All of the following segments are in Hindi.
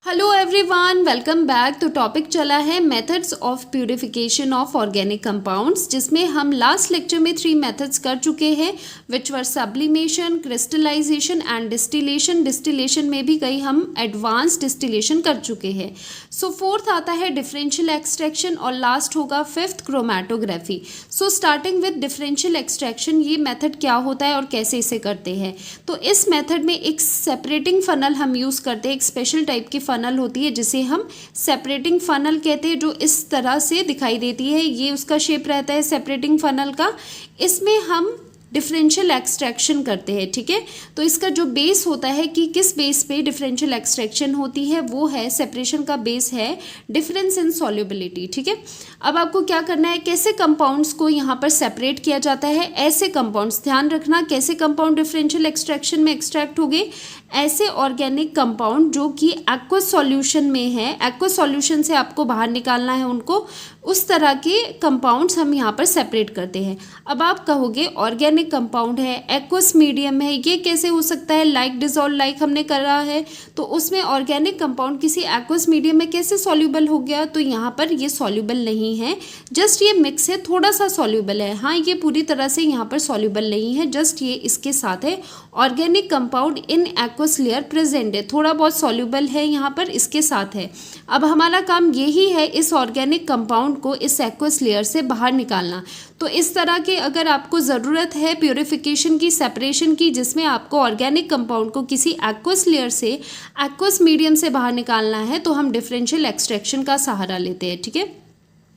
Hello everyone, welcome back. तो टॉपिक चला है methods of purification of organic compounds, जिसमें हम लास्ट लेक्चर में 3 मेथड्स कर चुके हैं which are sublimation, crystallization and distillation. Distillation में भी कई हम एडवांस डिस्टिलेशन कर चुके हैं। सो फोर्थ आता है डिफरेंशियल एक्सट्रैक्शन और लास्ट होगा fifth chromatography. So starting with differential extraction, ये मेथड क्या होता है और कैसे इसे करते हैं। तो इस मेथड में एक सेपरेटिंग फनल हम यूज़ करते हैं। एक स्पेशल टाइप की फनल होती है जिसे हम सेपरेटिंग फनल कहते हैं, जो इस तरह से दिखाई देती है। ये उसका शेप रहता है सेपरेटिंग फनल का। इसमें हम डिफरेंशियल एक्सट्रैक्शन करते हैं, ठीक है। तो इसका जो बेस होता है कि किस बेस पे डिफरेंशियल एक्सट्रैक्शन होती है, वो है सेपरेशन का बेस है डिफरेंस इन सॉल्युबिलिटी, ठीक है। अब आपको क्या करना है, कैसे कंपाउंड्स को यहाँ पर सेपरेट किया जाता है। ऐसे कंपाउंड्स, ध्यान रखना, कैसे कंपाउंड डिफरेंशियल एक्सट्रैक्शन में एक्सट्रैक्ट हो गए, ऐसे ऑर्गेनिक कंपाउंड जो कि एक्वस सॉल्यूशन में है, एक्वस सॉल्यूशन से आपको बाहर निकालना है उनको, उस तरह के कंपाउंड्स हम यहाँ पर सेपरेट करते हैं। अब आप कहोगे ऑर्गेनिक कंपाउंड है, एक्वस मीडियम है, ये कैसे हो सकता है, लाइक डिसॉल्व लाइक हमने करा है, तो उसमें ऑर्गेनिक कंपाउंड किसी एक्वस मीडियम में कैसे सॉल्यूबल हो गया। तो यहाँ पर ये सॉल्यूबल नहीं है, जस्ट ये मिक्स है, थोड़ा सा सॉल्यूबल है। हाँ, ये पूरी तरह से यहाँ पर सॉल्यूबल नहीं है, जस्ट ये इसके साथ है। Organic compound in aqueous layer present है, थोड़ा बहुत सॉल्यूबल है, यहाँ पर इसके साथ है। अब हमारा काम यही है इस ऑर्गेनिक कंपाउंड को इस एक्वस लेयर से बाहर निकालना। तो इस तरह के अगर आपको ज़रूरत है प्यूरिफिकेशन की, सेपरेशन की, जिसमें आपको ऑर्गेनिक कंपाउंड को किसी एक्वस लेयर से, एक्वस मीडियम से बाहर निकालना है, तो हम डिफरेंशियल एक्सट्रैक्शन का सहारा लेते हैं, ठीक है।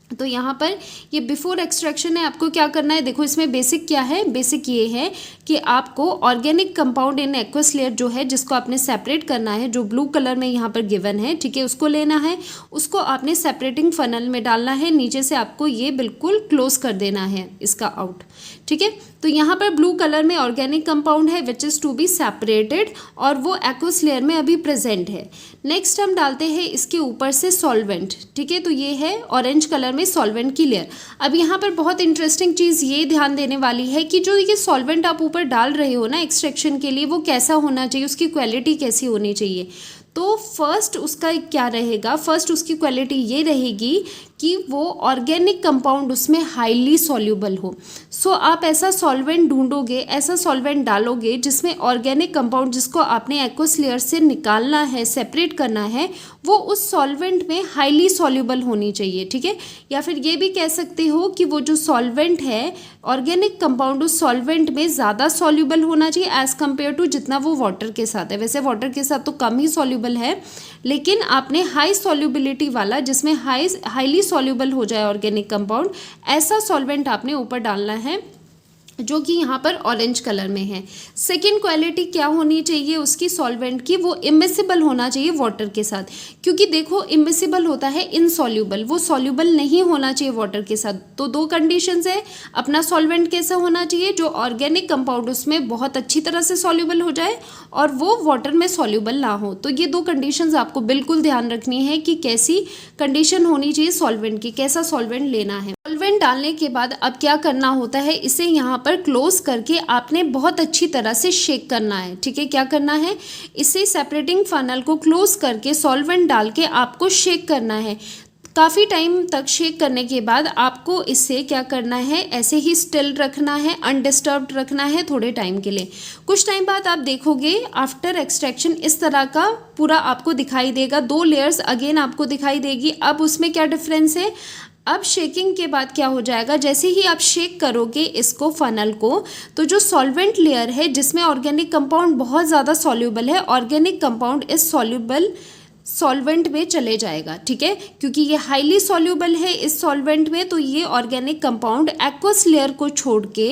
तो यहाँ पर ये बिफोर एक्सट्रैक्शन है, आपको क्या करना है, देखो इसमें बेसिक क्या है। बेसिक ये है कि आपको organic compound in aqueous layer जो है, जिसको आपने सेपरेट करना है, जो ब्लू कलर में यहाँ पर गिवन है, ठीक है, उसको लेना है, उसको आपने सेपरेटिंग फनल में डालना है। नीचे से आपको ये बिल्कुल क्लोज कर देना है इसका आउट, ठीक है। तो यहाँ पर ब्लू कलर में ऑर्गेनिक कंपाउंड है which is to be separated, और वो एक्वस लेयर में अभी प्रेजेंट है। नेक्स्ट हम डालते हैं इसके ऊपर से सॉल्वेंट, ठीक है। तो ये है ऑरेंज कलर में सॉल्वेंट की लेयर। अब यहाँ पर बहुत इंटरेस्टिंग चीज़ ये ध्यान देने वाली है कि जो ये सॉल्वेंट आप ऊपर डाल रहे हो ना एक्सट्रैक्शन के लिए, वो कैसा होना चाहिए, उसकी क्वालिटी कैसी होनी चाहिए। तो फर्स्ट उसका क्या रहेगा, फर्स्ट उसकी क्वालिटी ये रहेगी कि वो ऑर्गेनिक कंपाउंड उसमें हाईली सॉल्यूबल हो। सो आप ऐसा सॉल्वेंट ढूंढोगे, ऐसा सॉल्वेंट डालोगे जिसमें ऑर्गेनिक कंपाउंड जिसको आपने एक्वस लेयर से निकालना है, सेपरेट करना है, वो उस सॉल्वेंट में हाईली सॉल्यूबल होनी चाहिए, ठीक है। या फिर ये भी कह सकते हो कि वो जो सॉल्वेंट है, ऑर्गेनिक कंपाउंड उस सॉल्वेंट में ज़्यादा सॉल्यूबल होना चाहिए एज़ कम्पेयर टू जितना वो वाटर के साथ है। वैसे वाटर के साथ तो कम ही सॉल्यूबल है, लेकिन आपने हाई सॉल्युबिलिटी वाला, जिसमें हाईली सॉल्युबल हो जाए ऑर्गेनिक कंपाउंड, ऐसा सॉल्वेंट आपने ऊपर डालना है, जो कि यहाँ पर ऑरेंज कलर में है। सेकेंड क्वालिटी क्या होनी चाहिए उसकी सॉल्वेंट की, वो इमिसिबल होना चाहिए वाटर के साथ। क्योंकि देखो इमिसिबल होता है इनसॉल्यूबल, वो सॉल्यूबल नहीं होना चाहिए वाटर के साथ। तो 2 कंडीशंस है, अपना सॉल्वेंट कैसा होना चाहिए, जो ऑर्गेनिक कंपाउंड उसमें बहुत अच्छी तरह से सॉल्यूबल हो जाए और वो वाटर में सॉल्यूबल ना हो। तो ये 2 कंडीशंस आपको बिल्कुल ध्यान रखनी है कि कैसी कंडीशन होनी चाहिए सॉल्वेंट की, कैसा सॉल्वेंट लेना है। सॉल्वेंट डालने के बाद अब क्या करना होता है, इसे यहाँ पर क्लोज करके आपने बहुत अच्छी तरह से शेक करना है, ठीक है। क्या करना है, इसे सेपरेटिंग फनल को क्लोज करके सॉल्वेंट डाल के आपको शेक करना है। काफ़ी टाइम तक शेक करने के बाद आपको इसे क्या करना है, ऐसे ही स्टिल रखना है, अनडिस्टर्ब्ड रखना है थोड़े टाइम के लिए। कुछ टाइम बाद आप देखोगे आफ्टर एक्सट्रैक्शन इस तरह का पूरा आपको दिखाई देगा, 2 लेयर्स अगेन आपको दिखाई देगी। अब उसमें क्या डिफरेंस है, अब शेकिंग के बाद क्या हो जाएगा, जैसे ही आप शेक करोगे इसको फनल को, तो जो सॉल्वेंट लेयर है जिसमें ऑर्गेनिक कंपाउंड बहुत ज़्यादा सॉल्यूबल है, ऑर्गेनिक कंपाउंड इस सॉल्यूबल सॉल्वेंट में चले जाएगा, ठीक है। क्योंकि ये हाईली सॉल्यूबल है इस सॉल्वेंट में, तो ये ऑर्गेनिक कंपाउंड एक्वस लेयर को छोड़ के,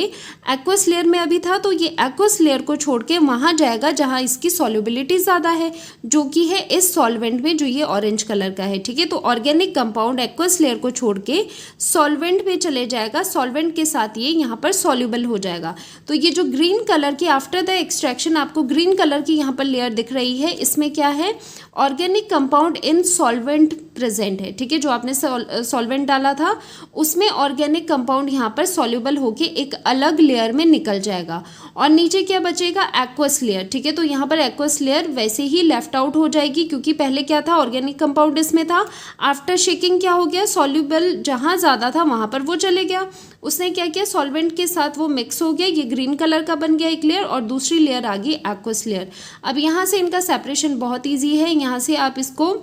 एक्वस लेयर में अभी था तो ये एक्वस लेयर को छोड़ के वहाँ जाएगा जहाँ इसकी सॉल्युबिलिटी ज़्यादा है, जो कि है इस सॉल्वेंट में, जो ये ऑरेंज कलर का है, ठीक है। तो ऑर्गेनिक कंपाउंड एक्वस लेयर को छोड़ के सॉल्वेंट में चले जाएगा, सॉल्वेंट के साथ ये यहाँ पर सॉल्यूबल हो जाएगा। तो ये जो ग्रीन कलर की आफ्टर द एक्सट्रैक्शन आपको ग्रीन कलर की यहाँ पर लेयर दिख रही है, इसमें क्या है, organic compound in solvent present है, ठीक है, जो आपने सॉल्वेंट डाला था उसमें ऑर्गेनिक कंपाउंड यहाँ पर सॉल्युबल होके एक अलग लेयर में निकल जाएगा और नीचे क्या बचेगा, एक्वस लेयर, ठीक है। तो यहाँ पर एक्वस लेयर वैसे ही लेफ्ट आउट हो जाएगी क्योंकि पहले क्या था, ऑर्गेनिक कंपाउंड इसमें था, आफ्टर शेकिंग क्या हो गया, सॉल्युबल जहाँ ज़्यादा था वहाँ पर वो चले गया, उसने क्या किया, सॉल्वेंट के साथ वो मिक्स हो गया, ये ग्रीन कलर का बन गया एक लेयर और दूसरी लेयर आ गई एक्वस लेयर। अब यहाँ से इनका सेपरेशन बहुत ईजी है, यहाँ से आप इसको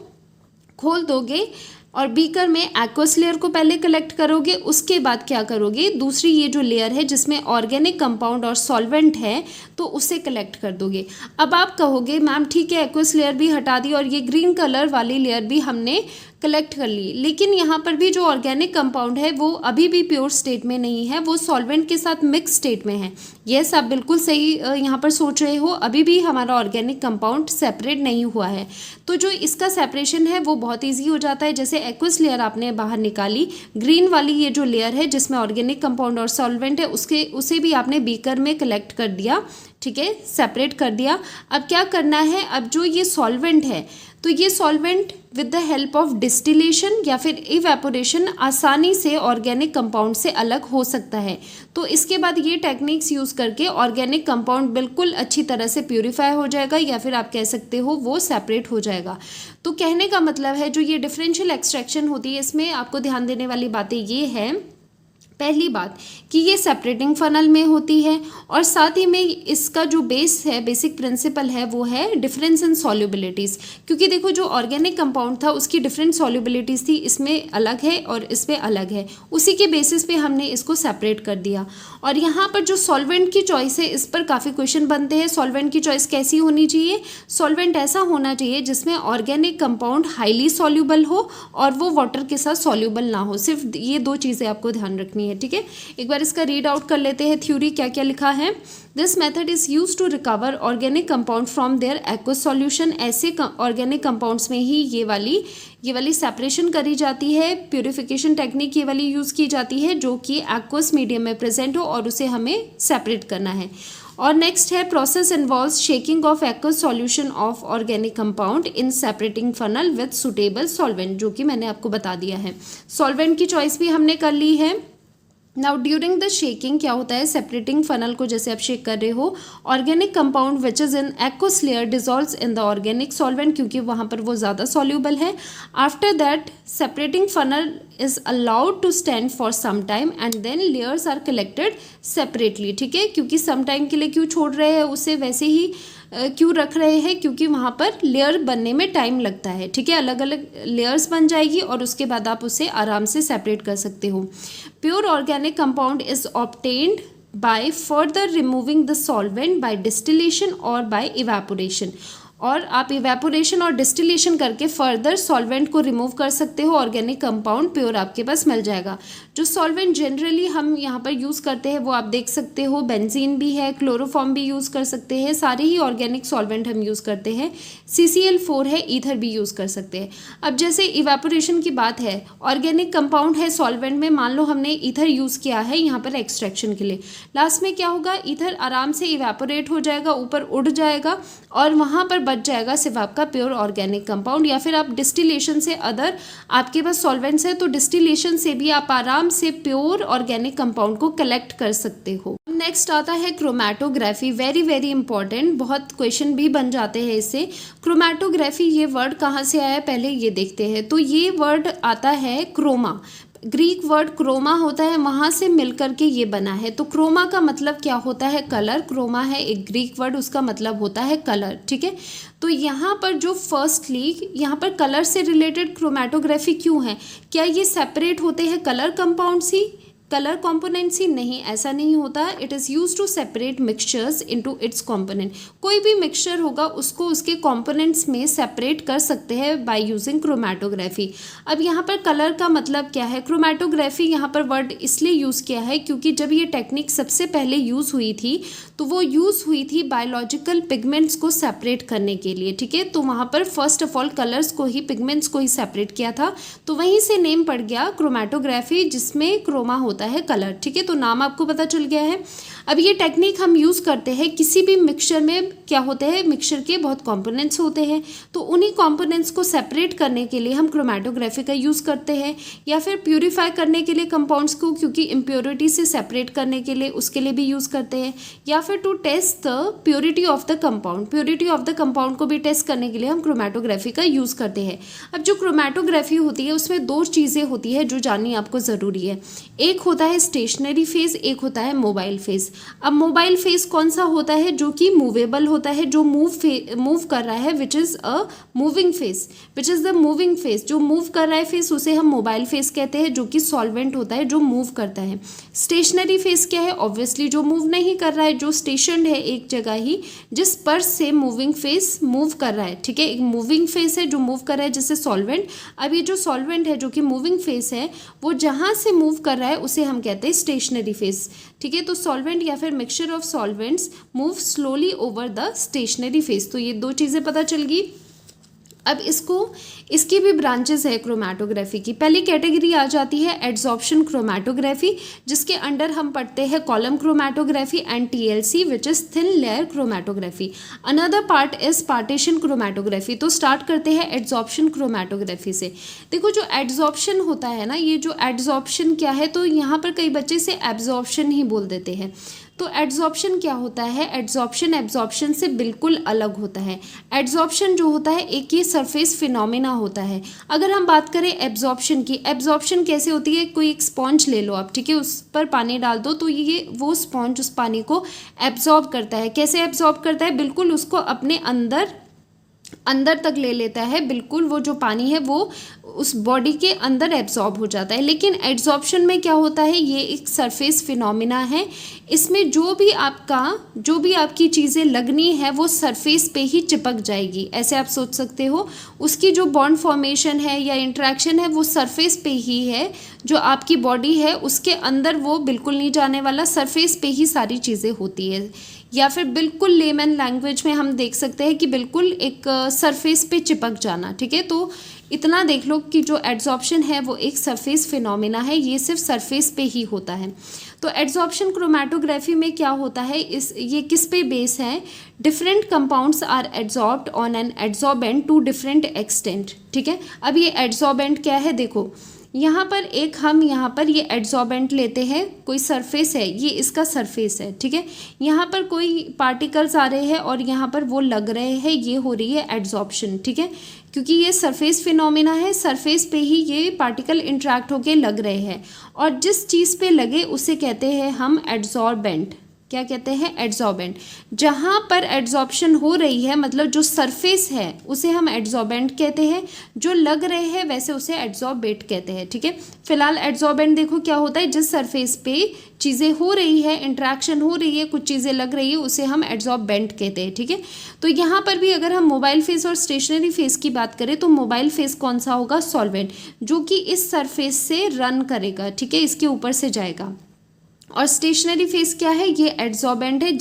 खोल दोगे और बीकर में एक्वस लेयर को पहले कलेक्ट करोगे, उसके बाद क्या करोगे, दूसरी ये जो लेयर है जिसमें ऑर्गेनिक कंपाउंड और सॉल्वेंट है तो उसे कलेक्ट कर दोगे। अब आप कहोगे मैम ठीक है एक्वस लेयर भी हटा दी और ये ग्रीन कलर वाली लेयर भी हमने कलेक्ट कर ली, लेकिन यहाँ पर भी जो ऑर्गेनिक कंपाउंड है वो अभी भी प्योर स्टेट में नहीं है, वो सॉल्वेंट के साथ मिक्स स्टेट में है। यस, आप बिल्कुल सही यहाँ पर सोच रहे हो, अभी भी हमारा ऑर्गेनिक कंपाउंड सेपरेट नहीं हुआ है। तो जो इसका सेपरेशन है वो बहुत ईजी हो जाता है। जैसे एक्वस लेयर आपने बाहर निकाली, ग्रीन वाली ये जो लेयर है जिसमें ऑर्गेनिक कंपाउंड और सॉल्वेंट है उसे भी आपने बीकर में कलेक्ट कर दिया, ठीक है, सेपरेट कर दिया। अब क्या करना है, अब जो ये सॉल्वेंट है तो ये solvent with the help of distillation या फिर इवेपोरेशन आसानी से ऑर्गेनिक कंपाउंड से अलग हो सकता है। तो इसके बाद ये टेक्निक्स यूज़ करके ऑर्गेनिक कंपाउंड बिल्कुल अच्छी तरह से प्यूरिफाई हो जाएगा या फिर आप कह सकते हो वो सेपरेट हो जाएगा। तो कहने का मतलब है जो ये डिफरेंशियल एक्सट्रैक्शन होती है इसमें आपको ध्यान देने वाली बातें ये है, पहली बात कि ये सेपरेटिंग फनल में होती है और साथ ही में इसका जो बेस है, बेसिक प्रिंसिपल है वो है डिफरेंस इन सॉल्युबिलिटीज़, क्योंकि देखो जो ऑर्गेनिक कंपाउंड था उसकी डिफरेंट सॉल्युबिलिटीज़ थी, इसमें अलग है और इसमें अलग है, उसी के बेसिस पे हमने इसको सेपरेट कर दिया। और यहाँ पर जो सॉल्वेंट की चॉइस है इस पर काफ़ी क्वेश्चन बनते हैं। सॉल्वेंट की चॉइस कैसी होनी चाहिए, सॉल्वेंट ऐसा होना चाहिए जिसमें ऑर्गेनिक कंपाउंड हाईली सॉल्युबल हो और वो वाटर के साथ सॉल्युबल ना हो, सिर्फ ये दो चीज़ें आपको ध्यान रखनी है, ठीक है। एक बार इसका रीड आउट कर लेते हैं, थ्योरी क्या क्या लिखा है। This method is use to recover organic compound from their aqueous solution. ऐसे ऑर्गेनिक कंपाउंड्स में ही ये वाली सेपरेशन करी जाती है, प्यूरिफिकेशन टेक्निक ये वाली यूज़ की जाती है जो कि एक्वस मीडियम में प्रेजेंट हो और उसे हमें सेपरेट करना है। और नेक्स्ट है process involves shaking of aqueous solution of organic compound in separating funnel with suitable solvent, जो कि मैंने आपको बता दिया है। सॉल्वेंट की चॉइस भी हमने कर ली है। नाउ ड्यूरिंग द शेकिंग क्या होता है, सेपरेटिंग फनल को जैसे आप शेक कर रहे हो, organic compound which is in aqueous layer dissolves in the organic solvent, क्योंकि वहाँ पर वो ज़्यादा सॉल्यूबल है। After that separating funnel is allowed to stand for some time and then layers are collected separately, ठीक है, क्योंकि सम टाइम के लिए क्यों छोड़ रहे हैं उसे वैसे ही क्यों रख रहे हैं, क्योंकि वहाँ पर लेयर बनने में टाइम लगता है, ठीक है, अलग अलग लेयर्स बन जाएगी और उसके बाद आप उसे आराम से सेपरेट कर सकते हो। Pure organic compound is obtained by further removing the solvent by distillation और बाय इवेपोरेशन, और आप इवेपोरेशन और डिस्टिलेशन करके फर्दर सॉल्वेंट को रिमूव कर सकते हो, ऑर्गेनिक कंपाउंड प्योर आपके पास मिल जाएगा। जो सॉल्वेंट जनरली हम यहाँ पर यूज़ करते हैं वो आप देख सकते हो, बेंजीन भी है, क्लोरोफॉर्म भी यूज़ कर सकते हैं, सारे ही ऑर्गेनिक सॉल्वेंट हम यूज़ करते हैं। CCl4 है, ईथर भी यूज़ कर सकते हैं। अब जैसे इवेपोरेशन की बात है, ऑर्गेनिक कंपाउंड है सॉल्वेंट में, मान लो हमने ईथर यूज़ किया है यहाँ पर एक्सट्रैक्शन के लिए, लास्ट में क्या होगा, ईथर आराम से इवेपोरेट हो जाएगा, ऊपर उड़ जाएगा और वहाँ पर बच जाएगा सिर्फ आपका प्योर ऑर्गेनिक कंपाउंड। या फिर आप डिस्टिलेशन से, अदर आपके पास सॉल्वेंट्स है तो डिस्टिलेशन से भी आप आराम से प्योर ऑर्गेनिक कंपाउंड को कलेक्ट कर सकते हो। नेक्स्ट आता है क्रोमैटोग्राफी, वेरी वेरी इंपॉर्टेंट, बहुत क्वेश्चन भी बन जाते हैं इससे। क्रोमैटोग्राफी ये वर्ड कहाँ से आया है पहले ये देखते हैं। तो ये वर्ड आता है क्रोमा, ग्रीक वर्ड क्रोमा होता है, वहाँ से मिलकर के ये बना है। तो क्रोमा का मतलब क्या होता है, कलर। क्रोमा है एक ग्रीक वर्ड, उसका मतलब होता है कलर, ठीक है। तो यहाँ पर जो फर्स्टली यहाँ पर कलर से रिलेटेड क्रोमैटोग्राफी क्यों है, क्या ये सेपरेट होते हैं कलर कंपाउंड्स ही, कलर कॉम्पोनेंट्स ही? नहीं, ऐसा नहीं होता। It is use to separate mixtures into its component. कोई भी मिक्सचर होगा उसको उसके कॉम्पोनेंट्स में सेपरेट कर सकते हैं बाय यूजिंग क्रोमैटोग्राफी। अब यहाँ पर कलर का मतलब क्या है, क्रोमैटोग्राफी यहाँ पर वर्ड इसलिए यूज़ किया है क्योंकि जब ये टेक्निक सबसे पहले यूज़ हुई थी तो वो यूज़ हुई थी बायोलॉजिकल पिगमेंट्स को सेपरेट करने के लिए, ठीक है। तो वहाँ पर फर्स्ट ऑफ ऑल कलर्स को ही, पिगमेंट्स को ही सेपरेट किया था, तो वहीं से नेम पड़ गया क्रोमैटोग्राफी, जिसमें क्रोमा होता होता है कलर, ठीक है। तो नाम आपको पता चल गया है। अब ये टेक्निक हम यूज़ करते हैं किसी भी मिक्सचर में, क्या होते हैं मिक्सचर के बहुत कंपोनेंट्स होते हैं, तो उन्हीं कंपोनेंट्स को सेपरेट करने के लिए हम क्रोमेटोग्राफी का यूज़ करते हैं, या फिर प्यूरिफाई करने के लिए कंपाउंड्स को, क्योंकि इम्प्योरिटी से सेपरेट करने के लिए उसके लिए भी यूज़ करते हैं, या फिर to test the purity of the compound, purity of the compound को भी टेस्ट करने के लिए हम क्रोमेटोग्राफी का यूज़ करते हैं। अब जो क्रोमेटोग्राफी होती है उसमें दो चीज़ें होती है जो जाननी आपको ज़रूरी है। एक होता है स्टेशनरी फेज़, एक होता है मोबाइल फेज़। अब मोबाइल फेज़ कौन सा होता है? जो कि मूवेबल होता है, जो मूव कर रहा है, which is a moving phase, which is the moving phase. जो मूव कर रहा है फेज़ उसे हम मोबाइल फेज़ कहते हैं, जो कि सॉल्वेंट होता है, जो मूव करता है। स्टेशनरी फेज़ क्या है? ऑब्वियसली जो मूव नहीं कर रहा है, जो स्टेशनड है एक जगह ही, जिस पर से मूविंग फेज़ मूव कर रहा है, ठीक है। एक मूविंग फेज़ है जो मूव कर रहा है, जैसे सॉल्वेंट। अब ये जो सॉल्वेंट है जो कि मूविंग फेज़ है, वो जहाँ से मूव कर रहा है उसे हम कहते हैं स्टेशनरी फेज़, ठीक है। तो सॉल्वेंट या फिर mixture of solvents move slowly over the stationary phase. तो ये दो चीज़ें पता चल गई। अब इसकी भी ब्रांचेस है क्रोमेटोग्राफी की। पहली कैटेगरी आ जाती है एड्सॉर्प्शन क्रोमेटोग्राफी, जिसके अंडर हम पढ़ते हैं column chromatography and TLC, which is thin layer chromatography. Another part is partition chromatography. तो स्टार्ट करते हैं एड्सॉर्प्शन क्रोमेटोग्राफी से। देखो जो एड्सॉर्प्शन होता है ना, ये जो एड्सॉर्प्शन क्या है, तो यहाँ पर कई बच्चे से एब्जॉर्प्शन ही बोल देते हैं। तो एड्सॉर्प्शन क्या होता है? एड्सॉर्प्शन एब्जॉर्प्शन से बिल्कुल अलग होता है। एड्सॉर्प्शन जो होता है एक ये सरफेस फिनोमिना होता है। अगर हम बात करें एब्जॉर्प्शन की, एब्जॉर्प्शन कैसे होती है? कोई एक स्पॉन्ज ले लो आप, ठीक है, उस पर पानी डाल दो, तो ये वो स्पॉन्ज उस पानी को एब्जॉर्ब करता है। कैसे एब्जॉर्ब करता है? बिल्कुल उसको अपने अंदर तक ले लेता है, बिल्कुल वो जो पानी है वो उस बॉडी के अंदर एब्जॉर्ब हो जाता है। लेकिन एड्सॉर्प्शन में क्या होता है? ये एक सरफेस फिनोमिना है। इसमें जो भी आपकी चीज़ें लगनी है वो सरफेस पे ही चिपक जाएगी, ऐसे आप सोच सकते हो। उसकी जो बॉन्ड फॉर्मेशन है या इंट्रैक्शन है वो सरफेस पे ही है। जो आपकी बॉडी है उसके अंदर वो बिल्कुल नहीं जाने वाला, सरफेस पे ही सारी चीज़ें होती है। या फिर बिल्कुल लेमन लैंग्वेज में हम देख सकते हैं कि बिल्कुल एक सरफेस पे चिपक जाना, ठीक है। तो इतना देख लो कि जो एड्सॉर्प्शन है वो एक सरफेस फिनोमिना है, ये सिर्फ सरफेस पे ही होता है। तो एड्सॉर्प्शन क्रोमेटोग्राफी में क्या होता है, ये किस पे बेस है? Different compounds are adsorbed on an adsorbent to different extent, ठीक है। अब ये एड्सॉर्बेंट क्या है? देखो यहाँ पर हम यहाँ पर ये एड्सॉर्बेंट लेते हैं, कोई सरफेस है, ये इसका सरफेस है, ठीक है। यहाँ पर कोई पार्टिकल्स आ रहे हैं और यहाँ पर वो लग रहे हैं, ये हो रही है एड्सॉर्प्शन, ठीक है। क्योंकि ये सरफेस फिनोमिना है, सरफेस पे ही ये पार्टिकल इंट्रैक्ट होके लग रहे हैं, और जिस चीज़ पे लगे उसे कहते हैं हम एड्सॉर्बेंट। क्या कहते हैं? एड्सॉर्बेंट। जहाँ पर एड्सॉर्प्शन हो रही है, मतलब जो सरफेस है उसे हम एड्सॉर्बेंट कहते हैं, जो लग रहे हैं वैसे उसे एड्सॉर्बेट कहते हैं, ठीक है। फिलहाल एड्सॉर्बेंट देखो क्या होता है, जिस सरफेस पे चीज़ें हो रही है, इंट्रैक्शन हो रही है, कुछ चीज़ें लग रही है, उसे हम एड्सॉर्बेंट कहते हैं, ठीक है। तो यहाँ पर भी अगर हम मोबाइल फेस और स्टेशनरी फेस की बात करें तो मोबाइल फेस कौन सा होगा? सॉल्वेंट, जो कि इस सरफेस से रन करेगा, ठीक है, इसके ऊपर से जाएगा। और स्टेशनरी फेस क्या है? ये एड्सॉर्बेंट है,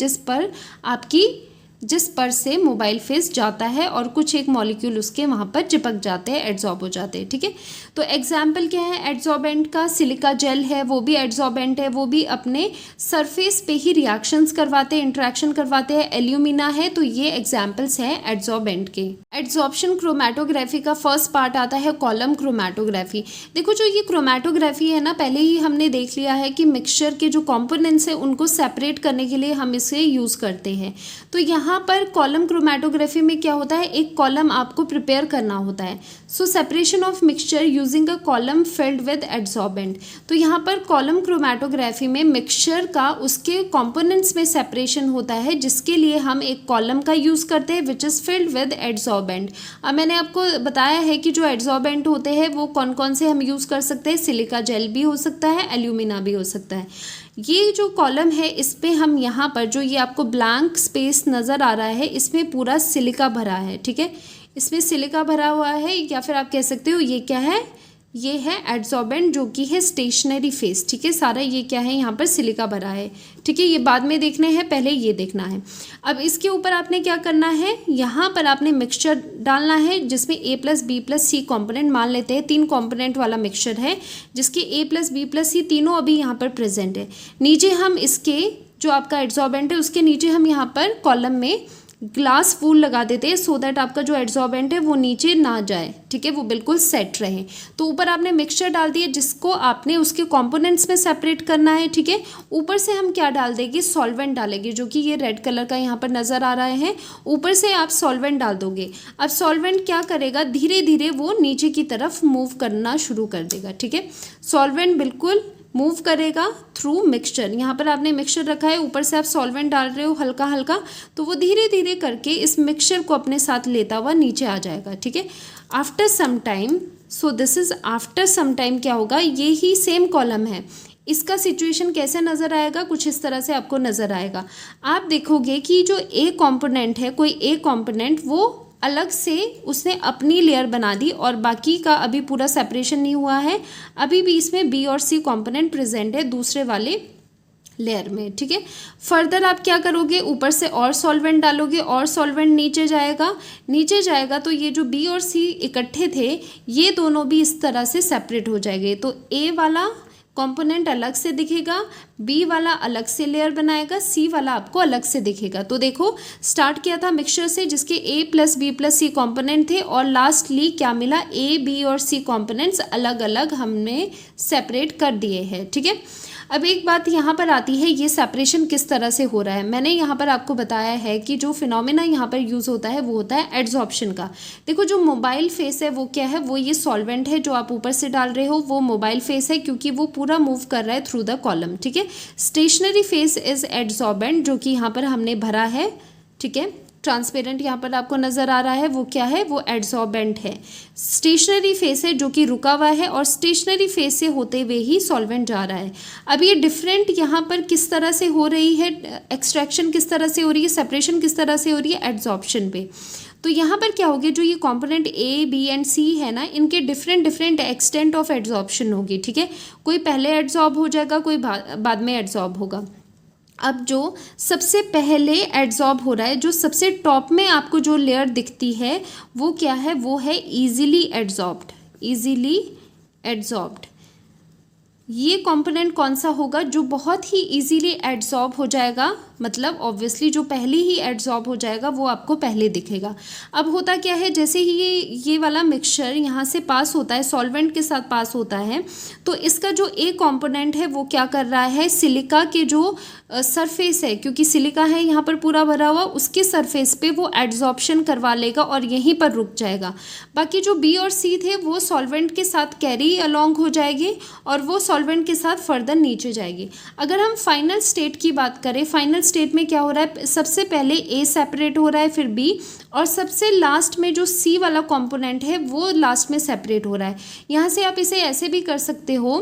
जिस पर से मोबाइल फेस जाता है और कुछ एक मॉलिक्यूल उसके वहाँ पर चिपक जाते हैं, एड्सॉर्ब हो जाते हैं, ठीक है। तो एग्जाम्पल क्या है एड्सॉर्बेंट का? सिलिका जेल है, वो भी एड्सॉर्बेंट है, वो भी अपने सरफेस पे ही रिएक्शंस करवाते हैं, इंट्रैक्शन करवाते हैं। एल्यूमिना है, तो ये एग्जाम्पल्स हैं एड्सॉर्बेंट के। एड्सॉर्प्शन क्रोमेटोग्राफी का फर्स्ट पार्ट आता है कॉलम क्रोमेटोग्राफी। देखो जो ये क्रोमेटोग्राफी है ना, पहले ही हमने देख लिया है कि मिक्सचर के जो कॉम्पोनेंट्स हैं उनको सेपरेट करने के लिए हम इसे यूज़ करते हैं। तो यहाँ पर कॉलम क्रोमेटोग्राफी में क्या होता है, एक कॉलम आपको प्रिपेयर करना होता है। So separation of mixture using a column filled with adsorbent. तो यहाँ पर कॉलम क्रोमेटोग्राफी में मिक्सचर का उसके कंपोनेंट्स में सेपरेशन होता है, जिसके लिए हम एक कॉलम का यूज़ करते हैं which is filled with adsorbent. अब मैंने आपको बताया है कि जो एड्सॉर्बेंट होते हैं वो कौन कौन से हम यूज़ कर सकते हैं। सिलिका जेल भी हो सकता है, एल्यूमिना भी हो सकता है। ये जो कॉलम है इस पे हम यहाँ पर जो ये आपको ब्लैंक स्पेस नज़र आ रहा है, इसमें पूरा सिलिका भरा है, ठीक है। इसमें सिलिका भरा हुआ है, या फिर आप कह सकते हो ये क्या है, ये है एड्सॉर्बेंट जो कि है स्टेशनरी फेस, ठीक है। सारा ये क्या है, यहाँ पर सिलिका भरा है, ठीक है। ये बाद में देखने हैं, पहले ये देखना है। अब इसके ऊपर आपने क्या करना है, यहाँ पर आपने मिक्सचर डालना है जिसमें A+B+C कॉम्पोनेंट, मान लेते हैं 3 कॉम्पोनेंट वाला मिक्सचर है जिसके A+B+C तीनों अभी यहाँ पर प्रेजेंट है। नीचे हम इसके जो आपका एड्सॉर्बेंट है उसके नीचे हम यहाँ पर कॉलम में ग्लास वूल लगा देते हैं सो दैट आपका जो एड्सॉर्बेंट है वो नीचे ना जाए, ठीक है, वो बिल्कुल सेट रहे। तो ऊपर आपने मिक्सचर डाल दिया जिसको आपने उसके कंपोनेंट्स में सेपरेट करना है, ठीक है। ऊपर से हम क्या डाल देंगे, सॉल्वेंट डालेंगे, जो कि ये रेड कलर का यहाँ पर नज़र आ रहा है। ऊपर से आप सॉल्वेंट डाल दोगे। अब सॉल्वेंट क्या करेगा, धीरे धीरे वो नीचे की तरफ मूव करना शुरू कर देगा, ठीक है। सॉल्वेंट बिल्कुल मूव करेगा थ्रू मिक्सचर। यहाँ पर आपने मिक्सचर रखा है, ऊपर से आप सॉल्वेंट डाल रहे हो हल्का हल्का, तो वो धीरे धीरे करके इस मिक्सचर को अपने साथ लेता हुआ नीचे आ जाएगा, ठीक है। After some time, so this is after some time क्या होगा, ये ही सेम कॉलम है, इसका सिचुएशन कैसे नज़र आएगा, कुछ इस तरह से आपको नज़र आएगा। आप देखोगे कि जो ए कॉम्पोनेंट है, कोई ए कॉम्पोनेंट वो अलग से उसने अपनी लेयर बना दी और बाकी का अभी पूरा सेपरेशन नहीं हुआ है, अभी भी इसमें बी और सी कंपोनेंट प्रेजेंट है दूसरे वाले लेयर में, ठीक है। फर्दर आप क्या करोगे, ऊपर से और सॉल्वेंट डालोगे और सॉल्वेंट नीचे जाएगा तो ये जो बी और सी इकट्ठे थे ये दोनों भी इस तरह से सेपरेट हो जाएंगे। तो ए वाला कंपोनेंट अलग से दिखेगा, बी वाला अलग से लेयर बनाएगा, सी वाला आपको अलग से दिखेगा। तो देखो स्टार्ट किया था मिक्सचर से जिसके A+B+C कंपोनेंट थे और लास्टली क्या मिला, A, B और C कंपोनेंट्स अलग अलग हमने सेपरेट कर दिए हैं, ठीक है। अब एक बात यहाँ पर आती है, ये सेपरेशन किस तरह से हो रहा है। मैंने यहाँ पर आपको बताया है कि जो फिनोमेना यहाँ पर यूज़ होता है वो होता है एड्सॉर्प्शन का। देखो जो मोबाइल फेस है वो क्या है, वो ये सॉल्वेंट है जो आप ऊपर से डाल रहे हो, वो मोबाइल फेस है क्योंकि वो पूरा मूव कर रहा है थ्रू द कॉलम, ठीक है। स्टेशनरी फेस इज एड्सॉर्बेंट जो कि यहाँ पर हमने भरा है, ठीक है। ट्रांसपेरेंट यहाँ पर आपको नज़र आ रहा है, वो क्या है, वो एड्सॉर्बेंट है। स्टेशनरी फेस है जो कि रुका हुआ है और स्टेशनरी फेस से होते हुए ही सॉल्वेंट जा रहा है। अब ये डिफरेंट यहाँ पर किस तरह से हो रही है, एक्सट्रैक्शन किस तरह से हो रही है, सेपरेशन किस तरह से हो रही है, एड्सॉर्प्शन पे। तो यहाँ पर क्या होगी, जो ये कंपोनेंट ए, बी एंड सी है ना, इनके डिफरेंट एक्सटेंट ऑफ एड्सॉर्प्शन होगी, ठीक है। कोई पहले एड्सॉर्ब हो जाएगा, कोई बाद में एड्सॉर्ब होगा। अब जो सबसे पहले एड्सॉर्ब हो रहा है, जो सबसे टॉप में आपको जो लेयर दिखती है वो क्या है, वो है इजीली एड्सॉर्ब्ड। ये कंपोनेंट कौन सा होगा, जो बहुत ही इजीली एड्सॉर्ब हो जाएगा, मतलब ऑब्वियसली जो पहले ही एड्सॉर्ब हो जाएगा वो आपको पहले दिखेगा। अब होता क्या है, जैसे ही ये वाला मिक्सचर यहाँ से पास होता है, सॉल्वेंट के साथ पास होता है, तो इसका जो ए कंपोनेंट है वो क्या कर रहा है, सिलिका के जो सरफेस है, क्योंकि सिलिका है यहाँ पर पूरा भरा हुआ, उसके सरफेस पे वो एड्सॉर्प्शन करवा लेगा और यहीं पर रुक जाएगा। बाकी जो बी और सी थे वो सॉल्वेंट के साथ कैरी अलॉन्ग हो जाएगी और वो सॉल्वेंट के साथ फर्दर नीचे जाएगी। अगर हम फाइनल स्टेट की बात करें, फाइनल स्टेट में क्या हो रहा है, सबसे पहले ए सेपरेट हो रहा है, फिर बी, और सबसे लास्ट में जो सी वाला कंपोनेंट है वो लास्ट में सेपरेट हो रहा है। यहाँ से आप इसे ऐसे भी कर सकते हो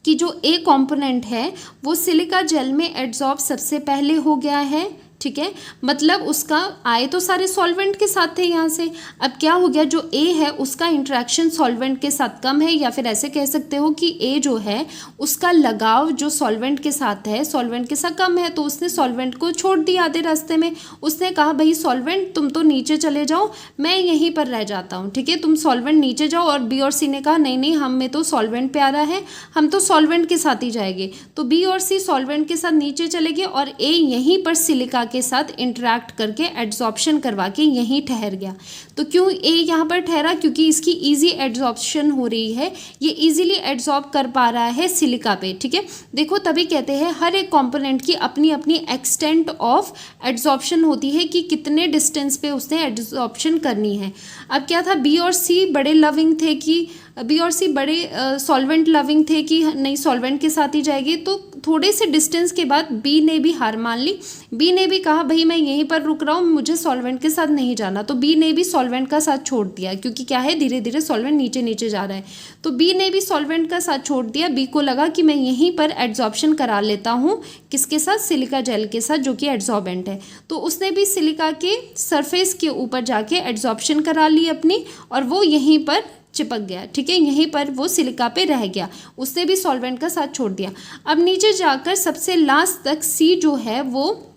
कि जो ए कंपोनेंट है वो सिलिका जेल में एड्सॉर्ब सबसे पहले हो गया है, ठीक है। मतलब उसका आए तो सारे सॉल्वेंट के साथ थे यहाँ से, अब क्या हो गया, जो ए है उसका इंट्रैक्शन सॉल्वेंट के साथ कम है, या फिर ऐसे कह सकते हो कि ए जो है उसका लगाव जो सॉल्वेंट के साथ है, सॉल्वेंट के साथ कम है, तो उसने सॉल्वेंट को छोड़ दिया आधे रास्ते में। उसने कहा भाई सॉल्वेंट तुम तो नीचे चले जाओ, मैं यहीं पर रह जाता हूँ, ठीक है, तुम सॉल्वेंट नीचे जाओ। और बी और सी ने कहा नहीं नहीं, हमें तो सॉल्वेंट प्यारा है, हम तो सॉल्वेंट के साथ ही जाएंगे। तो बी और सी सॉल्वेंट के साथ नीचे चले गए और ए यहीं पर सिलिका के साथ इंटरैक्ट करके एड्सॉर्प्शन करवा के यहीं ठहर गया। तो क्यों ए यहाँ पर ठहरा, क्योंकि इसकी इजी एड्सॉर्प्शन हो रही है, ये इजीली एड्सॉर्ब कर पा रहा है सिलिका पे, ठीक है। देखो तभी कहते हैं हर एक कंपोनेंट की अपनी अपनी एक्सटेंट ऑफ एड्सॉर्प्शन होती है कि कितने डिस्टेंस पे उसने एड्सॉर्प्शन करनी है। अब क्या था, बी और सी बड़े लविंग थे कि बी और सी बड़े सॉल्वेंट लविंग थे कि नहीं सॉल्वेंट के साथ ही जाएगी। तो थोड़े से डिस्टेंस के बाद बी ने भी हार मान ली, बी ने भी कहा भाई मैं यहीं पर रुक रहा हूँ, मुझे सॉल्वेंट के साथ नहीं जाना। तो बी ने भी सॉल्वेंट का साथ छोड़ दिया, क्योंकि क्या है धीरे धीरे सॉल्वेंट नीचे नीचे जा रहा है। तो बी ने भी सॉल्वेंट का साथ छोड़ दिया, बी को लगा कि मैं यहीं पर एड्सॉर्प्शन करा लेता हूँ, किसके साथ, सिलिका जेल के साथ जो कि एड्सॉर्बेंट है। तो उसने भी सिलिका के सरफेस के ऊपर जाके एड्सॉर्प्शन करा ली अपनी, और वो यहीं पर चिपक गया, ठीक है, यहीं पर वो सिलिका पे रह गया, उसने भी सॉल्वेंट का साथ छोड़ दिया। अब नीचे जाकर सबसे लास्ट तक सी जो है वो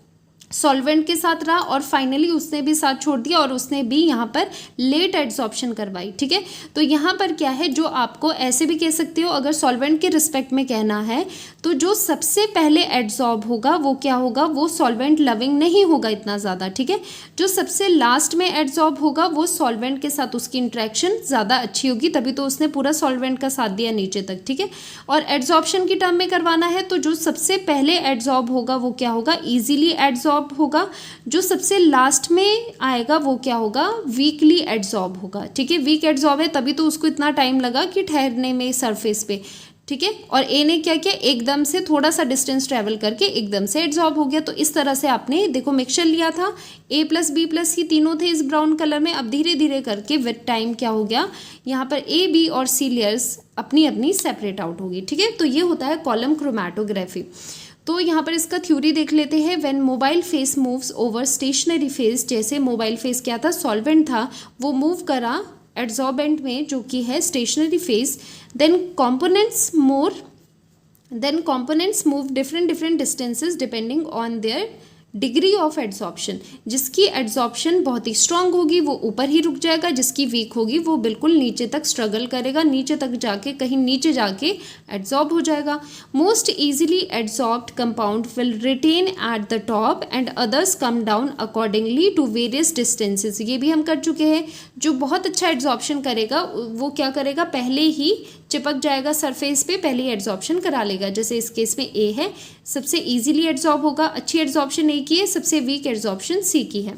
सॉल्वेंट के साथ रहा और फाइनली उसने भी साथ छोड़ दिया और उसने भी यहाँ पर लेट एड्सॉर्प्शन करवाई, ठीक है। तो यहाँ पर क्या है, जो आपको ऐसे भी कह सकते हो, अगर सॉल्वेंट के रिस्पेक्ट में कहना है तो जो सबसे पहले एड्सॉर्ब होगा वो क्या होगा, वो सॉल्वेंट लविंग नहीं होगा इतना ज़्यादा, ठीक है। जो सबसे लास्ट में एड्सॉर्ब होगा वो सॉल्वेंट के साथ उसकी इंट्रैक्शन ज़्यादा अच्छी होगी, तभी तो उसने पूरा सॉल्वेंट का साथ दिया नीचे तक, ठीक है। और एड्सॉर्प्शन की टर्म में करवाना है तो जो सबसे पहले एड्सॉर्ब होगा वो क्या होगा, ईजिली एड्सॉर्ब होगा। जो सबसे लास्ट में आएगा वो क्या होगा, वीकली एड्सॉर्ब होगा, ठीक है। वीक एड्सॉर्ब है तभी तो उसको इतना टाइम लगा कि ठहरने में सरफेस पे, ठीक है। और ए ने क्या किया, एकदम से थोड़ा सा डिस्टेंस ट्रेवल करके एकदम से एड्सॉर्ब हो गया। तो इस तरह से आपने देखो मिक्सचर लिया था, ए प्लस बी प्लस सी तीनों थे इस ब्राउन कलर में। अब धीरे धीरे करके विद टाइम क्या हो गया, यहाँ पर ए बी और सी लेयर्स अपनी अपनी सेपरेट आउट होगी, ठीक है। तो ये होता है कॉलम क्रोमैटोग्राफी। तो यहाँ पर इसका थ्योरी देख लेते हैं। When mobile phase moves over stationary phase, जैसे मोबाइल फेस क्या था, सॉल्वेंट था, वो मूव करा एड्सॉर्बेंट में जो कि है stationary phase, then components move different distances depending on their degree of adsorption. जिसकी एड्सॉर्प्शन बहुत ही स्ट्रांग होगी वो ऊपर ही रुक जाएगा, जिसकी वीक होगी वो बिल्कुल नीचे तक स्ट्रगल करेगा, नीचे तक जाके कहीं नीचे जाके एड्सॉर्ब हो जाएगा। Most easily adsorbed compound will retain at the top and others come down accordingly to various distances. ये भी हम कर चुके हैं। जो बहुत अच्छा एड्सॉर्प्शन करेगा वो क्या करेगा, पहले ही चिपक जाएगा सरफेस पे, पहले ही एड्सॉर्प्शन करा लेगा। जैसे इस केस में ए है, सबसे इजीली एड्सॉर्ब होगा, अच्छी एड्सॉर्प्शन ए की है, सबसे वीक एड्सॉर्प्शन सी की है,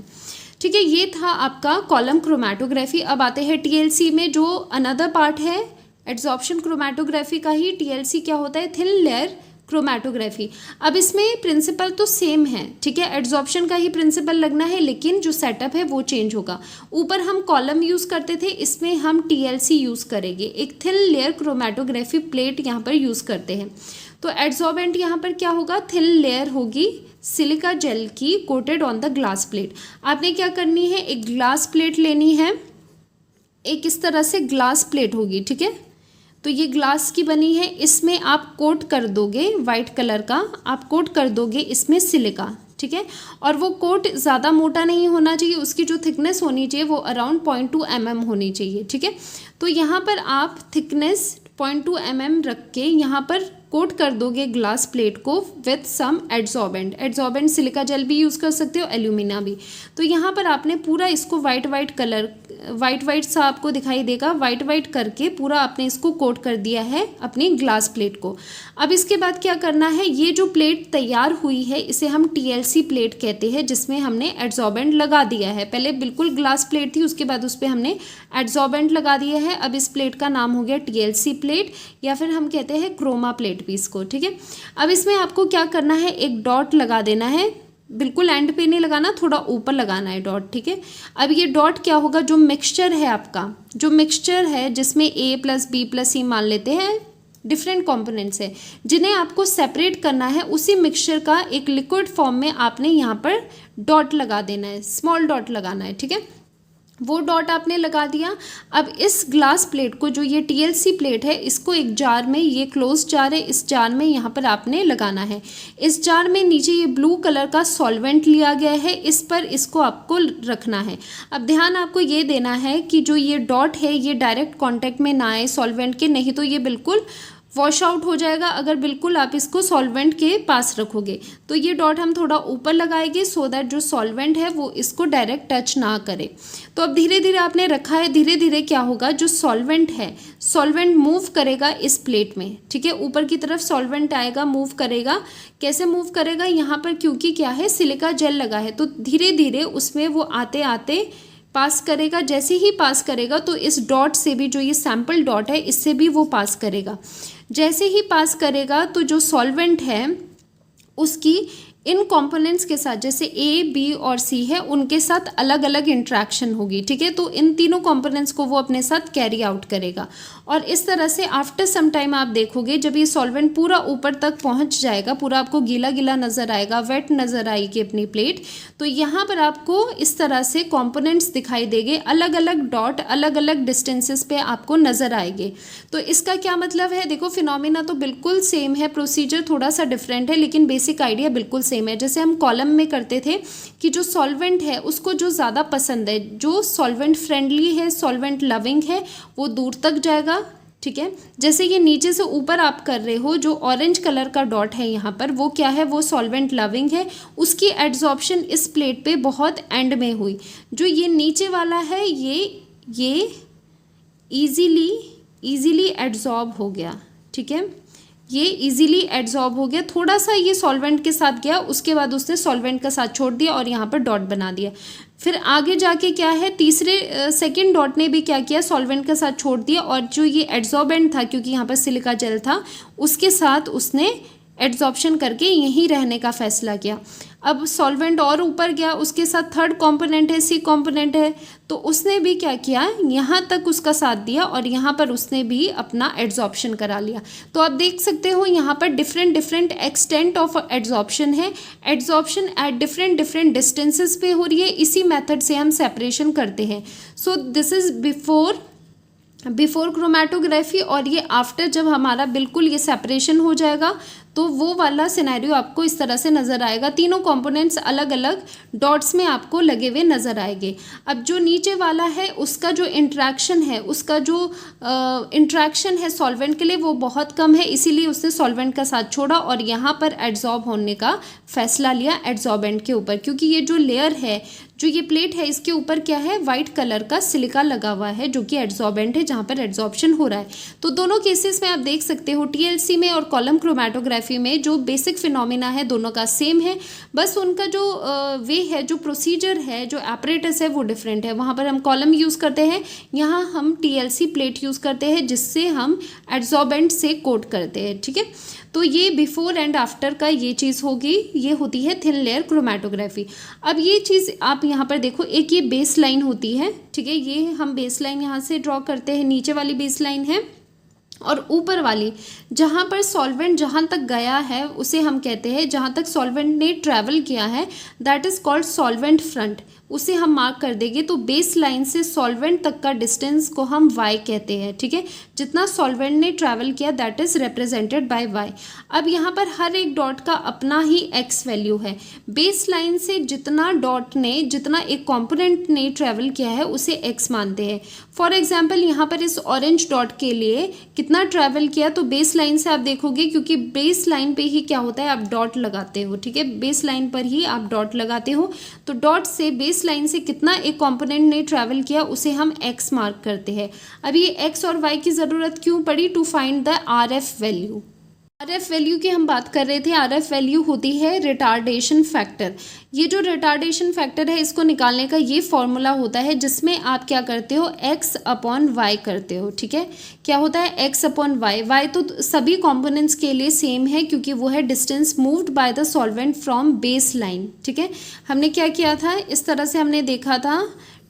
ठीक है। ये था आपका कॉलम क्रोमैटोग्राफी। अब आते हैं टीएलसी में, जो अनदर पार्ट है एड्सॉर्प्शन क्रोमैटोग्राफी का ही। टीएलसी क्या होता है, थिन लेयर क्रोमैटोग्राफी। अब इसमें प्रिंसिपल तो सेम है, ठीक है, एड्सॉर्प्शन का ही प्रिंसिपल लगना है, लेकिन जो सेटअप है वो चेंज होगा। ऊपर हम कॉलम यूज़ करते थे, इसमें हम टीएलसी यूज़ करेंगे, एक थिन लेयर क्रोमैटोग्राफी प्लेट यहाँ पर यूज़ करते हैं। तो एड्सॉर्बेंट यहाँ पर क्या होगा, थिन लेयर होगी सिलिका जेल की coated on the glass plate. आपने क्या करनी है, एक ग्लास प्लेट लेनी है, एक इस तरह से ग्लास प्लेट होगी, ठीक है। तो ये ग्लास की बनी है, इसमें आप कोट कर दोगे वाइट कलर का, आप कोट कर दोगे इसमें सिलिका, ठीक है। और वो कोट ज़्यादा मोटा नहीं होना चाहिए, उसकी जो थिकनेस होनी चाहिए वो अराउंड 0.2 mm होनी चाहिए, ठीक है। तो यहाँ पर आप थिकनेस 0.2 mm रख के यहाँ पर कोट कर दोगे ग्लास प्लेट को with some adsorbent silica gel भी यूज़ कर सकते हो, एल्यूमिना भी। तो यहाँ पर आपने पूरा इसको वाइट सा आपको दिखाई देगा, वाइट करके पूरा आपने इसको कोट कर दिया है अपनी ग्लास प्लेट को। अब इसके बाद क्या करना है, ये जो प्लेट तैयार हुई है इसे हम टीएलसी प्लेट कहते हैं, जिसमें हमने एड्सॉर्बेंट लगा दिया है। पहले बिल्कुल ग्लास प्लेट थी, उसके बाद उस पर हमने एड्सॉर्बेंट लगा दिया है। अब इस प्लेट का नाम हो गया टीएलसी प्लेट, या फिर हम कहते हैं क्रोमा प्लेट भी इसको, ठीक है। अब इसमें आपको क्या करना है, एक डॉट लगा देना है, बिल्कुल एंड पे नहीं लगाना, थोड़ा ऊपर लगाना है डॉट, ठीक है। अब ये डॉट क्या होगा, जो मिक्सचर है आपका, जो मिक्सचर है जिसमें ए प्लस बी प्लस सी मान लेते हैं डिफरेंट कंपोनेंट्स है, जिन्हें आपको सेपरेट करना है, उसी मिक्सचर का एक लिक्विड फॉर्म में आपने यहाँ पर डॉट लगा देना है, स्मॉल डॉट लगाना है, ठीक है। वो डॉट आपने लगा दिया। अब इस ग्लास प्लेट को, जो ये टीएलसी प्लेट है, इसको एक जार में, ये क्लोज जार है, इस जार में यहाँ पर आपने लगाना है। इस जार में नीचे ये ब्लू कलर का सॉल्वेंट लिया गया है, इस पर इसको आपको रखना है। अब ध्यान आपको ये देना है कि जो ये डॉट है ये डायरेक्ट कॉन्टैक्ट में ना आए सॉल्वेंट के, नहीं तो ये बिल्कुल वॉश आउट हो जाएगा अगर बिल्कुल आप इसको सॉल्वेंट के पास रखोगे। तो ये डॉट हम थोड़ा ऊपर लगाएंगे सो दैट जो सॉल्वेंट है वो इसको डायरेक्ट टच ना करे। तो अब धीरे धीरे आपने रखा है, धीरे धीरे क्या होगा, जो सॉल्वेंट है, सॉल्वेंट मूव करेगा इस प्लेट में, ठीक है। ऊपर की तरफ सॉल्वेंट आएगा, मूव करेगा। कैसे मूव करेगा, यहाँ पर क्योंकि क्या है, सिलिका जेल लगा है, तो धीरे धीरे उसमें वो आते आते पास करेगा। जैसे ही पास करेगा तो इस डॉट से भी, जो ये सैम्पल डॉट है, इससे भी वो पास करेगा। जैसे ही पास करेगा तो जो सॉल्वेंट है उसकी इन कंपोनेंट्स के साथ, जैसे ए, बी और सी है, उनके साथ अलग अलग इंट्रैक्शन होगी, ठीक है। तो इन तीनों कंपोनेंट्स को वो अपने साथ कैरी आउट करेगा और इस तरह से आफ्टर सम टाइम आप देखोगे जब ये सॉल्वेंट पूरा ऊपर तक पहुंच जाएगा, पूरा आपको गीला गीला नज़र आएगा, वेट नज़र आएगी अपनी प्लेट, तो यहाँ पर आपको इस तरह से कंपोनेंट्स दिखाई देंगे, अलग अलग डॉट अलग अलग डिस्टेंसेस पे आपको नज़र आएंगे। तो इसका क्या मतलब है, देखो फिनोमिना तो बिल्कुल सेम है, प्रोसीजर थोड़ा सा डिफरेंट है, लेकिन बेसिक आइडिया बिल्कुल सेम है। जैसे हम कॉलम में करते थे कि जो सॉल्वेंट है उसको जो ज़्यादा पसंद है, जो सॉल्वेंट फ्रेंडली है, सॉल्वेंट लविंग है, वो दूर तक जाएगा, ठीक है। जैसे ये नीचे से ऊपर आप कर रहे हो, जो ऑरेंज कलर का डॉट है यहाँ पर, वो क्या है, वो सॉल्वेंट लविंग है, उसकी एड्जॉर्प्शन इस प्लेट पे बहुत एंड में हुई। जो ये नीचे वाला है ये इजीली एड्जॉर्ब हो गया, ठीक है, ये इजीली एड्जॉर्ब हो गया। थोड़ा सा ये सॉल्वेंट के साथ गया, उसके बाद उसने सॉल्वेंट का साथ छोड़ दिया और यहाँ पर डॉट बना दिया। फिर आगे जाके क्या है, सेकंड डॉट ने भी क्या किया, सॉल्वेंट का साथ छोड़ दिया और जो ये एड्जॉर्बेंट था, क्योंकि यहाँ पर सिलिका जेल था, उसके साथ उसने एड्जॉर्प्शन करके यहीं रहने का फैसला किया। अब सॉल्वेंट और ऊपर गया, उसके साथ थर्ड कंपोनेंट है, सी कंपोनेंट है, तो उसने भी क्या किया, यहाँ तक उसका साथ दिया और यहाँ पर उसने भी अपना एड्जॉर्प्शन करा लिया। तो आप देख सकते हो यहाँ पर डिफरेंट एक्सटेंट ऑफ एड्जॉर्प्शन है, एड्जॉर्प्शन एट डिफरेंट डिस्टेंसेस पे हो रही है। इसी मेथड से हम सेपरेशन करते हैं। सो दिस इज बिफोर क्रोमेटोग्राफी, और ये आफ्टर, जब हमारा बिल्कुल ये सेपरेशन हो जाएगा तो वो वाला सिनेरियो आपको इस तरह से नज़र आएगा। तीनों कंपोनेंट्स अलग अलग डॉट्स में आपको लगे हुए नज़र आएंगे। अब जो नीचे वाला है उसका जो इंट्रैक्शन है, उसका जो इंट्रैक्शन है सॉल्वेंट के लिए वो बहुत कम है, इसीलिए उसने सॉल्वेंट का साथ छोड़ा और यहाँ पर एड्जॉर्ब होने का फैसला लिया एड्जॉर्बेंट के ऊपर, क्योंकि ये जो लेयर है, जो ये प्लेट है, इसके ऊपर क्या है, वाइट कलर का सिलिका लगा हुआ है जो कि एड्जॉर्बेंट है, जहाँ पर एड्जॉर्प्शन हो रहा है। तो दोनों केसेस में आप देख सकते हो, टीएलसी में और कॉलम क्रोमेटोग्राफी में जो बेसिक फिनोमिना है दोनों का सेम है, बस उनका जो वे है, जो प्रोसीजर है, जो एपरेटस है, वो डिफरेंट है। वहाँ पर हम कॉलम यूज़ करते हैं, यहाँ हम टीएलसी प्लेट यूज़ करते हैं, जिससे हम एड्जॉर्बेंट से कोट करते हैं, ठीक है। तो ये बिफोर एंड आफ्टर का ये चीज़ होगी, ये होती है थिन लेयर क्रोमेटोग्राफी। अब ये चीज़ आप यहाँ पर देखो, एक ये बेस लाइन होती है, ठीक है, ये हम बेस लाइन यहाँ से ड्रॉ करते हैं, नीचे वाली बेस लाइन है, और ऊपर वाली जहाँ पर सॉल्वेंट जहाँ तक गया है उसे हम कहते हैं, जहाँ तक सॉल्वेंट ने ट्रैवल किया है, that is called solvent front, उसे हम मार्क कर देंगे। तो बेस लाइन से सॉल्वेंट तक का डिस्टेंस को हम y कहते हैं, ठीक है, जितना सॉल्वेंट ने ट्रैवल किया that is represented by y। अब यहाँ पर हर एक डॉट का अपना ही x वैल्यू है। बेस लाइन से जितना डॉट ने, जितना एक कॉम्पोनेंट ने ट्रैवल किया है उसे x मानते हैं। फॉर एग्जाम्पल यहाँ पर इस ऑरेंज डॉट के लिए कितना ट्रैवल किया, तो बेस लाइन से आप देखोगे, क्योंकि बेस लाइन पे ही क्या होता है, आप डॉट लगाते हो, ठीक है, बेस लाइन पर ही आप डॉट लगाते हो। तो डॉट से, बेस लाइन से कितना एक कंपोनेंट ने ट्रैवल किया उसे हम x मार्क करते हैं। अब ये x और y की ज़रूरत क्यों पड़ी, to find the RF value. RF value की हम बात कर रहे थे। RF वैल्यू होती है रिटार्डेशन फैक्टर। ये जो रिटार्डेशन फैक्टर है, इसको निकालने का ये फॉर्मूला होता है, जिसमें आप क्या करते हो, x अपॉन y करते हो, ठीक है। क्या होता है, x अपॉन y तो सभी कंपोनेंट्स के लिए सेम है, क्योंकि वो है distance moved by the solvent from base line, ठीक है। हमने क्या किया था, इस तरह से हमने देखा था,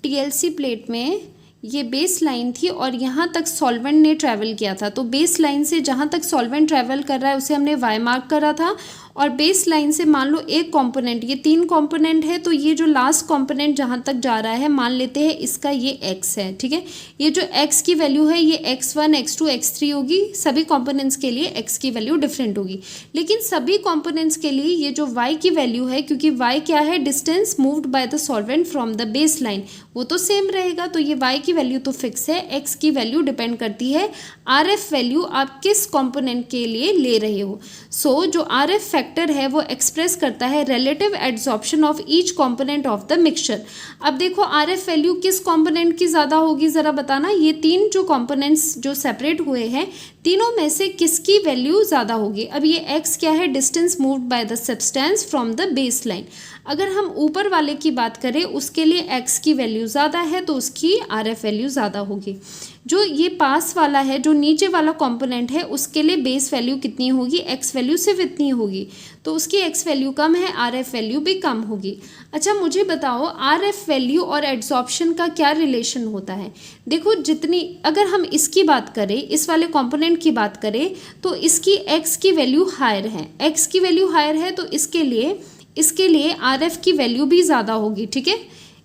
टीएलसी प्लेट में ये बेस लाइन थी और यहाँ तक सॉल्वेंट ने ट्रैवल किया था। तो बेस लाइन से जहाँ तक सॉल्वेंट ट्रैवल कर रहा है उसे हमने y मार्क करा था, और बेस लाइन से मान लो एक कंपोनेंट, ये 3 कंपोनेंट है, तो ये जो लास्ट कंपोनेंट जहाँ तक जा रहा है, मान लेते हैं इसका ये x है, ठीक है। ये जो x की वैल्यू है ये x1 x2 x3 होगी। सभी कंपोनेंट्स के लिए x की वैल्यू डिफरेंट होगी, लेकिन सभी कंपोनेंट्स के लिए ये जो y की वैल्यू है, क्योंकि y क्या है, distance moved by the solvent from the base line, वो तो सेम रहेगा। तो ये y की वैल्यू तो फिक्स है, x की वैल्यू डिपेंड करती है RF वैल्यू आप किस कंपोनेंट के लिए ले रहे हो। सो जो RF फैक्टर है वो एक्सप्रेस करता है relative adsorption of each component of the mixture. अब देखो RF वैल्यू किस कंपोनेंट की ज़्यादा होगी, ज़रा बताना। ये 3 जो कंपोनेंट्स जो सेपरेट हुए हैं, तीनों में से किसकी वैल्यू ज़्यादा होगी। अब ये x क्या है, distance moved by the substance from the base line. अगर हम ऊपर वाले की बात करें, उसके लिए x की वैल्यू ज़्यादा है, तो उसकी RF वैल्यू ज़्यादा होगी। जो ये पास वाला है, जो नीचे वाला कंपोनेंट है, उसके लिए बेस वैल्यू कितनी होगी, एक्स वैल्यू सिर्फ इतनी होगी, तो उसकी एक्स वैल्यू कम है, आर एफ वैल्यू भी कम होगी। अच्छा मुझे बताओ आर एफ वैल्यू और एड्सॉर्प्शन का क्या रिलेशन होता है। देखो जितनी, अगर हम इसकी बात करें, इस वाले कंपोनेंट की बात करें, तो इसकी एक्स की वैल्यू हायर है, एक्स की वैल्यू हायर है, तो इसके लिए आर एफ की वैल्यू भी ज़्यादा होगी। ठीक है,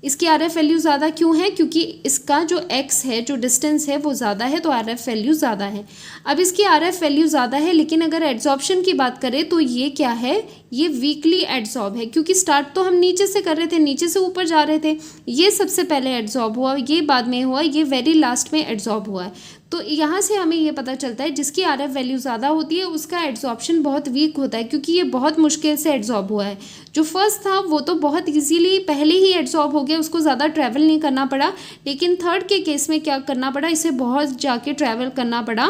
इसकी आर एफ वैल्यू ज़्यादा क्यों है, क्योंकि इसका जो एक्स है, जो डिस्टेंस है वो ज़्यादा है, तो आर एफ वैल्यू ज़्यादा है। अब इसकी आर एफ वैल्यू ज़्यादा है, लेकिन अगर एड्सॉर्प्शन की बात करें तो ये क्या है, ये वीकली एड्सॉर्ब है, क्योंकि स्टार्ट तो हम नीचे से कर रहे थे, नीचे से ऊपर जा रहे थे, ये सबसे पहले एड्सॉर्ब हुआ, ये बाद में हुआ, ये वेरी लास्ट में एड्सॉर्ब हुआ है। तो यहाँ से हमें ये पता चलता है जिसकी आर एफ वैल्यू ज़्यादा होती है उसका एड्सॉर्प्शन बहुत वीक होता है, क्योंकि ये बहुत मुश्किल से एड्सॉर्ब हुआ है। जो फर्स्ट था वो तो बहुत इजीली पहले ही एड्सॉर्ब हो गया, उसको ज़्यादा ट्रैवल नहीं करना पड़ा, लेकिन थर्ड के केस में क्या करना पड़ा, इसे बहुत जाके ट्रैवल करना पड़ा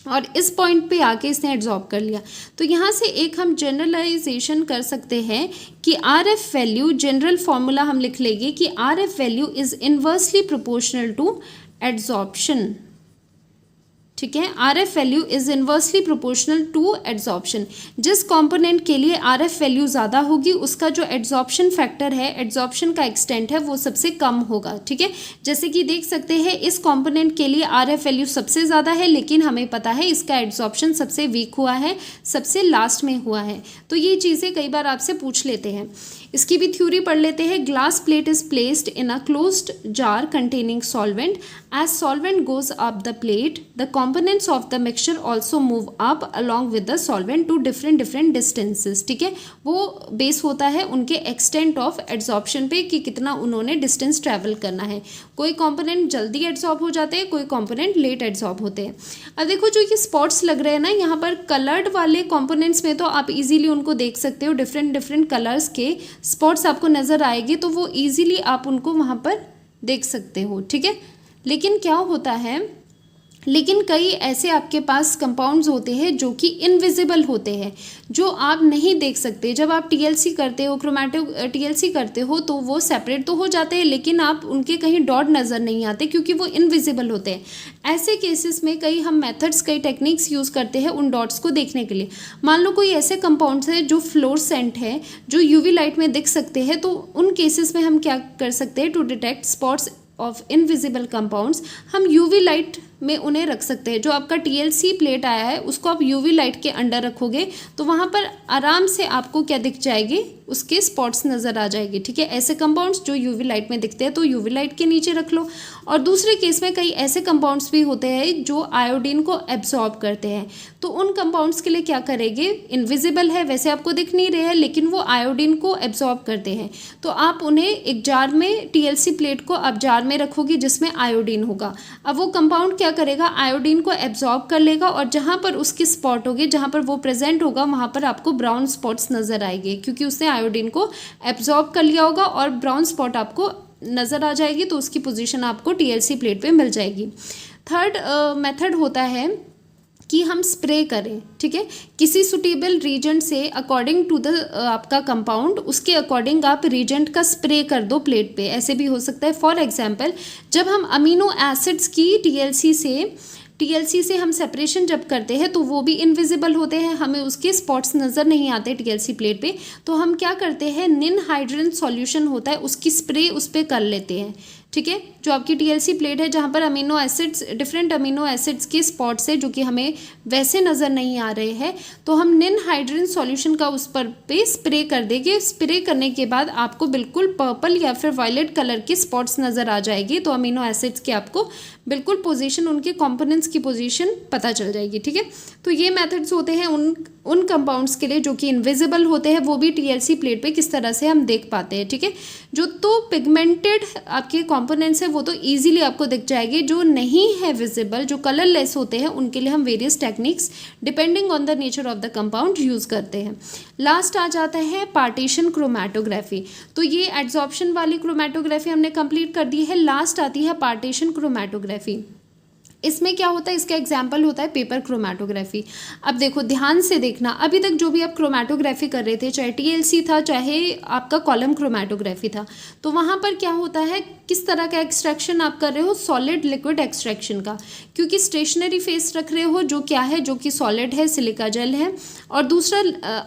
और इस पॉइंट पे आके इसने एड्सॉर्ब कर लिया। तो यहाँ से एक हम जनरलाइजेशन कर सकते हैं कि R F value, general formula हम लिख लेंगे कि R F value is inversely proportional to adsorption. ठीक है, R F value is inversely proportional to adsorption. जिस कंपोनेंट के लिए आर एफ वैल्यू ज़्यादा होगी उसका जो एड्सॉर्प्शन फैक्टर है, एड्सॉर्प्शन का एक्सटेंट है, वो सबसे कम होगा। ठीक है, जैसे कि देख सकते हैं इस कंपोनेंट के लिए आर एफ वैल्यू सबसे ज़्यादा है, लेकिन हमें पता है इसका एड्सॉर्प्शन सबसे वीक हुआ है, सबसे लास्ट में हुआ है। तो ये चीज़ें कई बार आपसे पूछ लेते हैं। इसकी भी थ्योरी पढ़ लेते हैं। Glass plate is placed in a closed jar containing solvent. As solvent goes up the plate the components of the mixture also move up along with the solvent to different distances। ठीक है, वो बेस होता है उनके एक्सटेंट ऑफ एड्सॉर्प्शन पे कि कितना उन्होंने डिस्टेंस ट्रैवल करना है। कोई कंपोनेंट जल्दी एड्सॉर्ब हो जाते हैं, कोई कंपोनेंट लेट एड्सॉर्ब होते हैं। अब देखो जो ये स्पॉट्स लग रहे हैं ना, यहाँ पर कलर्ड वाले कंपोनेंट्स में तो आप इजीली उनको देख सकते हो, डिफरेंट कलर्स के स्पॉट्स आपको नज़र आएंगे, तो वो ईजिली आप उनको वहाँ पर देख सकते हो। ठीक है, लेकिन क्या होता है, लेकिन कई ऐसे आपके पास कंपाउंड्स होते हैं जो कि इनविजिबल होते हैं, जो आप नहीं देख सकते। जब आप टीएलसी करते हो, टीएलसी करते हो, तो वो सेपरेट तो हो जाते हैं, लेकिन आप उनके कहीं डॉट नज़र नहीं आते क्योंकि वो इनविजिबल होते हैं। ऐसे केसेस में कई हम मेथड्स, कई टेक्निक्स यूज़ करते हैं उन डॉट्स को देखने के लिए। मान लो कोई ऐसे कंपाउंड्स है जो फ्लोरेसेंट है, जो यूवी लाइट में दिख सकते हैं, तो उन केसेस में हम क्या कर सकते हैं, to detect spots of invisible compounds, हम यूवी लाइट में उन्हें रख सकते हैं। जो आपका टीएलसी प्लेट आया है उसको आप यूवी लाइट के अंडर रखोगे तो वहाँ पर आराम से आपको क्या दिख जाएगी, उसके स्पॉट्स नज़र आ जाएगी। ठीक है, ऐसे कंपाउंड्स जो यूवी लाइट में दिखते हैं तो यूवी लाइट के नीचे रख लो। और दूसरे केस में कई ऐसे कंपाउंड्स भी होते हैं जो आयोडीन को एब्जॉर्ब करते हैं, तो उन कंपाउंड्स के लिए क्या करेंगे, इनविजिबल है, वैसे आपको दिख नहीं रहे हैं, लेकिन वो आयोडीन को एब्जॉर्ब करते हैं, तो आप उन्हें एक जार में, टीएलसी प्लेट को आप जार में रखोगे जिसमें आयोडीन होगा। अब वो कंपाउंड क्या करेगा, आयोडीन को एब्जॉर्ब कर लेगा और जहाँ पर उसकी स्पॉट होगी, जहाँ पर वो प्रेजेंट होगा, वहाँ पर आपको ब्राउन स्पॉट्स नज़र आएंगे, क्योंकि उसने आयोडीन को एब्जॉर्ब कर लिया होगा और ब्राउन स्पॉट आपको नज़र आ जाएगी, तो उसकी पोजीशन आपको टीएलसी प्लेट पे मिल जाएगी। थर्ड मेथड होता है कि हम स्प्रे करें। ठीक है, किसी सुटेबल रीजेंट से अकॉर्डिंग टू द आपका कंपाउंड, उसके अकॉर्डिंग आप रीजेंट का स्प्रे कर दो प्लेट पे। ऐसे भी हो सकता है, फॉर एग्जांपल जब हम अमीनो एसिड्स की टीएलसी से हम सेपरेशन जब करते हैं तो वो भी इनविजिबल होते हैं, हमें उसके स्पॉट्स नज़र नहीं आते टीएलसी प्लेट पे, तो हम क्या करते हैं, निन हाइड्रोजन सॉल्यूशन होता है उसकी स्प्रे उस पर कर लेते हैं। ठीक है, जो आपकी टीएलसी प्लेट है जहाँ पर amino acids, different amino acids के स्पॉट्स है जो कि हमें वैसे नज़र नहीं आ रहे हैं, तो हम निन हाइड्रोजन सॉल्यूशन का उस पर पे स्प्रे कर देंगे। स्प्रे करने के बाद आपको बिल्कुल पर्पल या फिर वायलेट कलर के स्पॉट्स नज़र आ जाएगी, तो अमीनो एसिड्स के आपको बिल्कुल पोजीशन, उनके कंपोनेंट्स की पोजीशन पता चल जाएगी। ठीक है, तो ये मेथड्स होते हैं उन कंपाउंड्स के लिए जो कि इनविजिबल होते हैं, वो भी टीएलसी प्लेट पे किस तरह से हम देख पाते हैं। ठीक है, जो तो पिगमेंटेड आपके कंपोनेंट्स है वो तो इजीली आपको दिख जाएंगे, जो नहीं है विजिबल, जो कलरलेस होते हैं, उनके लिए हम various techniques depending on the nature of the compound use करते हैं। लास्ट आ जाता है पार्टीशन क्रोमैटोग्राफी। तो ये एड्सॉर्प्शन वाली क्रोमैटोग्राफी हमने कंप्लीट कर दी है। लास्ट आती है पार्टीशन क्रोमैटोग्राफी। इसमें क्या होता है, इसका एग्जाम्पल होता है पेपर क्रोमेटोग्राफी। अब देखो ध्यान से देखना, अभी तक जो भी आप क्रोमेटोग्राफी कर रहे थे, चाहे टीएलसी था चाहे आपका कॉलम क्रोमेटोग्राफी था, तो वहाँ पर क्या होता है, किस तरह का एक्सट्रैक्शन आप कर रहे हो, सॉलिड लिक्विड एक्सट्रैक्शन का, क्योंकि स्टेशनरी फेस रख रहे हो जो क्या है, जो कि सॉलिड है, सिलिका जेल है, और दूसरा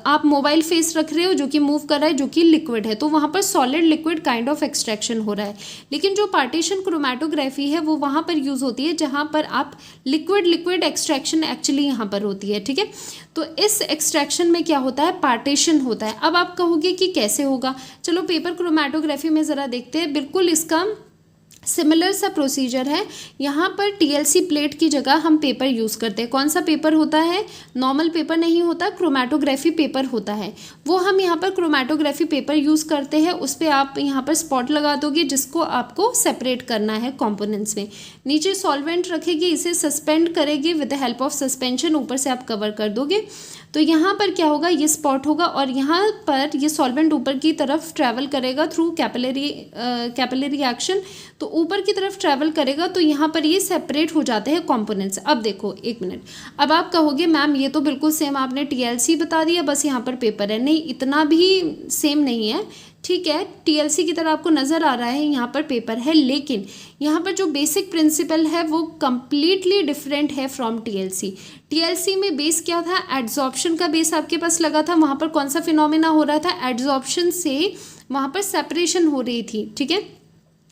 आप मोबाइल फेस रख रहे हो जो कि मूव कर रहा है, जो कि लिक्विड है, तो वहाँ पर solid liquid kind of extraction हो रहा है। लेकिन जो पार्टीशन क्रोमेटोग्राफी है वो वहाँ पर यूज़ होती है जहाँ पर आप लिक्विड लिक्विड एक्सट्रैक्शन एक्चुअली यहाँ पर होती है, ठीक है। तो इस एक्सट्रैक्शन में क्या होता है, पार्टीशन होता है। अब आप कहोगे कि कैसे होगा, चलो पेपर क्रोमेटोग्राफी में ज़रा देखते हैं। बिल्कुल इसका सिमिलर सा प्रोसीजर है। यहाँ पर टीएलसी प्लेट की जगह हम पेपर यूज़ करते हैं। कौन सा पेपर होता है, नॉर्मल पेपर नहीं होता, क्रोमेटोग्राफी पेपर होता है, वो हम यहाँ पर क्रोमेटोग्राफी पेपर यूज़ करते हैं। उस पर आप यहाँ पर स्पॉट लगा दोगे जिसको आपको सेपरेट करना है कंपोनेंट्स में। नीचे सॉल्वेंट रखेगी, इसे सस्पेंड करेगी, with the help of suspension ऊपर से आप कवर कर दोगे। तो यहाँ पर क्या होगा, ये स्पॉट होगा और यहाँ पर ये सॉल्वेंट ऊपर की तरफ ट्रैवल करेगा थ्रू कैपिलरी एक्शन, तो ऊपर की तरफ ट्रैवल करेगा, तो यहाँ पर ये सेपरेट हो जाते हैं कंपोनेंट्स। अब देखो एक मिनट, अब आप कहोगे मैम ये तो बिल्कुल सेम आपने टीएलसी बता दिया, बस यहाँ पर पेपर है। नहीं, इतना भी सेम नहीं है, ठीक है। टीएलसी की तरह आपको नज़र आ रहा है, यहाँ पर पेपर है, लेकिन यहाँ पर जो बेसिक प्रिंसिपल है वो कम्प्लीटली डिफरेंट है फ्रॉम टीएलसी। टीएलसी में बेस क्या था, एड्जॉर्प्शन का बेस आपके पास लगा था। वहाँ पर कौन सा फिनोमेना हो रहा था, एड्जॉर्प्शन से वहाँ पर सेपरेशन हो रही थी, ठीक है।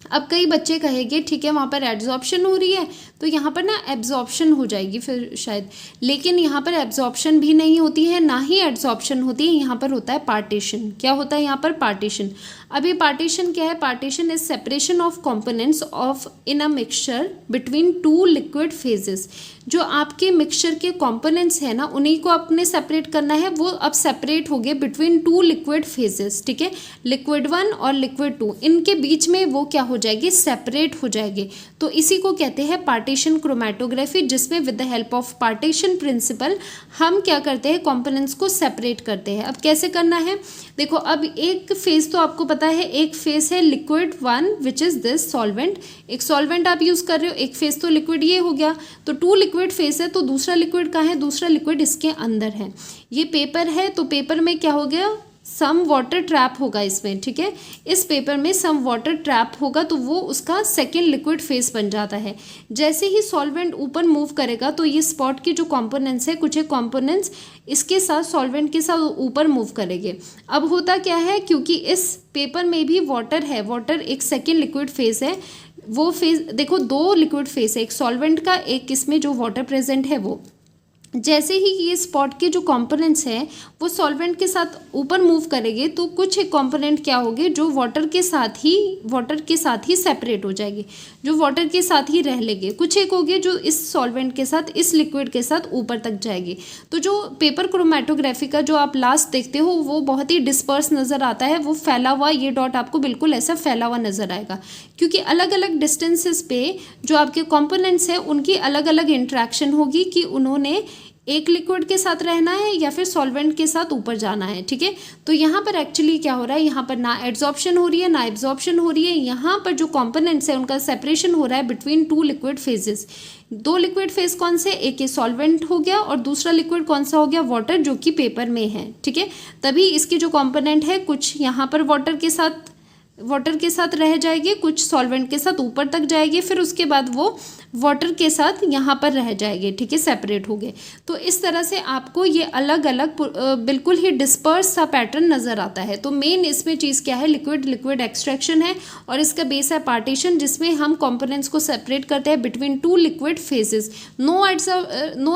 अब कई बच्चे कहेंगे ठीक है वहाँ पर एब्जॉर्प्शन हो रही है तो यहाँ पर ना एब्जॉर्प्शन हो जाएगी फिर शायद, लेकिन यहाँ पर एब्जॉर्प्शन भी नहीं होती है, ना ही एब्जॉर्प्शन होती है, यहाँ पर होता है पार्टीशन। क्या होता है यहाँ पर, पार्टीशन। अब ये पार्टीशन क्या है, partition is separation of components of in a mixture between two liquid phases. जो आपके मिक्सचर के कंपोनेंट्स है ना, उन्हीं को आपने सेपरेट करना है, वो अब सेपरेट हो गए बिटवीन टू लिक्विड फेजेस, ठीक है। लिक्विड 1 और लिक्विड 2, इनके बीच में वो क्या हो जाएगी, सेपरेट हो जाएंगे। तो इसी को कहते हैं पार्टीशन क्रोमेटोग्राफी, जिसमें with the help of partition principle हम क्या करते हैं, कंपोनेंट्स को सेपरेट करते हैं। अब कैसे करना है, देखो अब एक फेज तो आपको पता है, एक फेज है liquid 1 which is this solvent, एक सॉल्वेंट आप यूज कर रहे हो, एक फेज तो लिक्विड ये हो गया, तो 2 लिक्विड फेज है, तो दूसरा लिक्विड कहाँ है, दूसरा लिक्विड इसके अंदर है। ये पेपर है, तो पेपर में क्या हो गया, सम वाटर ट्रैप होगा इसमें, ठीक है। इस पेपर में सम वाटर ट्रैप होगा, तो वो उसका सेकेंड लिक्विड फेज बन जाता है। जैसे ही सॉल्वेंट ऊपर मूव करेगा तो ये स्पॉट के जो कंपोनेंट्स है, कुछ एक कंपोनेंट्स इसके साथ सॉल्वेंट के साथ ऊपर मूव करेंगे। अब होता क्या है, क्योंकि इस पेपर में भी वाटर है, वाटर एक सेकेंड लिक्विड फेज है, वो फेज देखो 2 लिक्विड फेज है, एक सॉल्वेंट का, एक इसमें जो वाटर प्रेजेंट है वो। जैसे ही ये स्पॉट के जो कंपोनेंट्स हैं वो सॉल्वेंट के साथ ऊपर मूव करेंगे, तो कुछ एक कंपोनेंट क्या होंगे जो वाटर के साथ ही सेपरेट हो जाएंगे, जो वाटर के साथ ही रह लेंगे। कुछ एक होंगे जो इस सॉल्वेंट के साथ, इस लिक्विड के साथ ऊपर तक जाएंगे। तो जो पेपर क्रोमेटोग्राफी का जो आप लास्ट देखते हो वो बहुत ही डिस्पर्स नज़र आता है, वो फैला हुआ, ये डॉट आपको बिल्कुल ऐसा फैला हुआ नज़र आएगा, क्योंकि अलग अलग डिस्टेंसेस पे जो आपके कंपोनेंट्स हैं उनकी अलग अलग इंट्रैक्शन होगी कि उन्होंने एक लिक्विड के साथ रहना है या फिर सॉल्वेंट के साथ ऊपर जाना है, ठीक है। तो यहाँ पर एक्चुअली क्या हो रहा है, यहाँ पर ना एड्जॉर्प्शन हो रही है ना एब्जॉर्प्शन हो रही है, यहाँ पर जो कंपोनेंट्स है उनका सेपरेशन हो रहा है between 2 liquid phases. 2 liquid phase कौन से, एक ये सॉल्वेंट हो गया और दूसरा लिक्विड कौन सा हो गया, वाटर, जो कि पेपर में है, ठीक है। तभी इसके जो कंपोनेंट है कुछ यहाँ पर वाटर के साथ रह जाएगी, कुछ सॉल्वेंट के साथ ऊपर तक जाएगी, फिर उसके बाद वो वाटर के साथ यहाँ पर रह जाएंगे, ठीक है, सेपरेट हो गए। तो इस तरह से आपको ये अलग अलग बिल्कुल ही डिस्पर्स सा पैटर्न नज़र आता है। तो मेन इसमें चीज़ क्या है, लिक्विड लिक्विड एक्सट्रैक्शन है, और इसका बेस है पार्टीशन, जिसमें हम कंपोनेंट्स को सेपरेट करते हैं between 2 liquid phases. No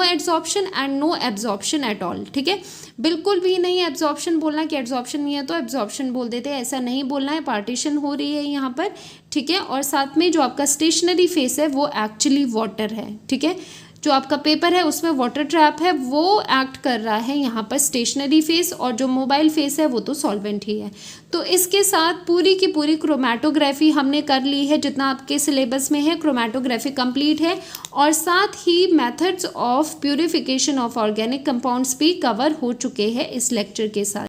adsorption and no absorption at all, ठीक है। बिल्कुल भी नहीं एब्जॉर्प्शन बोलना कि एब्जॉर्प्शन नहीं है तो एब्जॉर्प्शन बोल देते हैं, ऐसा नहीं बोलना है। पार्टीशन हो रही है यहाँ पर, ठीक है। और साथ में जो आपका स्टेशनरी फेस है वो एक्चुअली वाटर है, ठीक है। जो आपका पेपर है उसमें वाटर ट्रैप है, वो एक्ट कर रहा है यहाँ पर स्टेशनरी फेस, और जो मोबाइल फेस है वो तो सॉल्वेंट ही है। तो इसके साथ पूरी की पूरी क्रोमेटोग्राफी हमने कर ली है, जितना आपके सिलेबस में है क्रोमेटोग्राफी कंप्लीट है, और साथ ही methods of purification of organic compounds भी कवर हो चुके हैं इस लेक्चर के साथ।